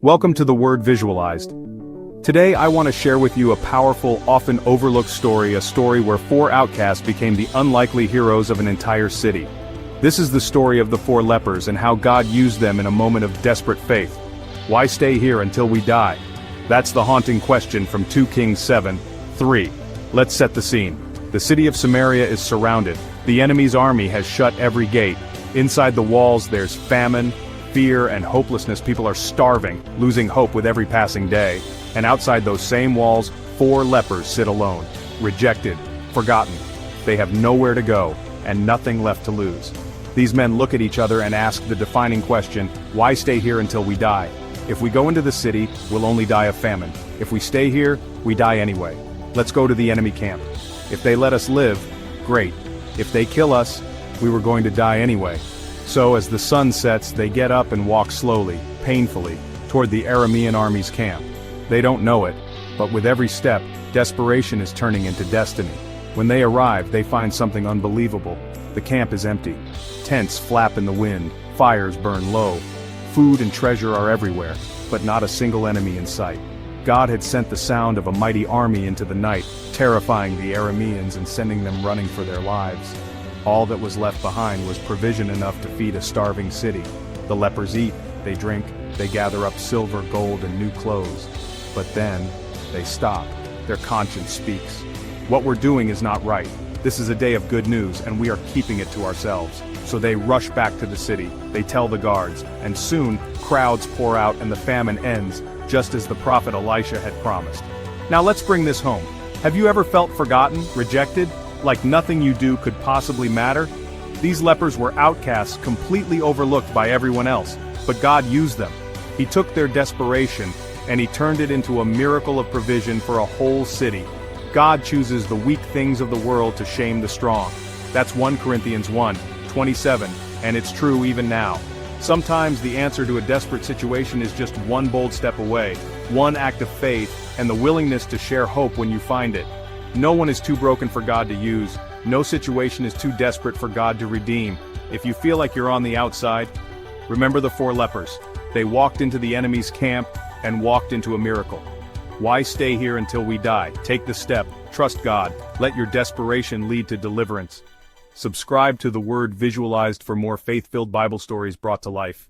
Welcome to the Word Visualized. Today I want to share with you a powerful, often overlooked story, a story where four outcasts became the unlikely heroes of an entire city. This is the story of the four lepers and how God used them in a moment of desperate faith. Why stay here until we die? That's the haunting question from 2 Kings 7:3. Let's set the scene. The city of Samaria is surrounded. The enemy's army has shut every gate. Inside the walls there's famine, fear, and hopelessness. People are starving, losing hope with every passing day. And outside those same walls, four lepers sit alone, rejected, forgotten. They have nowhere to go, and nothing left to lose. These men look at each other and ask the defining question, why stay here until we die? If we go into the city, we'll only die of famine. If we stay here, we die anyway. Let's go to the enemy camp. If they let us live, great. If they kill us, we were going to die anyway. So as the sun sets, they get up and walk slowly, painfully, toward the Aramean army's camp. They don't know it, but with every step, desperation is turning into destiny. When they arrive, they find something unbelievable. The camp is empty. Tents flap in the wind, fires burn low. Food and treasure are everywhere, but not a single enemy in sight. God had sent the sound of a mighty army into the night, terrifying the Arameans and sending them running for their lives. All that was left behind was provision enough to feed a starving city. The lepers eat, they drink, they gather up silver, gold, and new clothes. But then, they stop. Their conscience speaks. What we're doing is not right. This is a day of good news, and we are keeping it to ourselves. So they rush back to the city, they tell the guards, and soon, crowds pour out and the famine ends, just as the prophet Elisha had promised. Now let's bring this home. Have you ever felt forgotten, rejected? Like nothing you do could possibly matter? These lepers were outcasts, completely overlooked by everyone else, but God used them. He took their desperation, and He turned it into a miracle of provision for a whole city. God chooses the weak things of the world to shame the strong. That's 1 Corinthians 1:27, and it's true even now. Sometimes the answer to a desperate situation is just one bold step away, one act of faith, and the willingness to share hope when you find it. No one is too broken for God to use. No situation is too desperate for God to redeem. If you feel like you're on the outside, remember the four lepers. They walked into the enemy's camp and walked into a miracle. Why stay here until we die? Take the step. Trust God. Let your desperation lead to deliverance. Subscribe to the Word Visualized for more faith-filled Bible stories brought to life.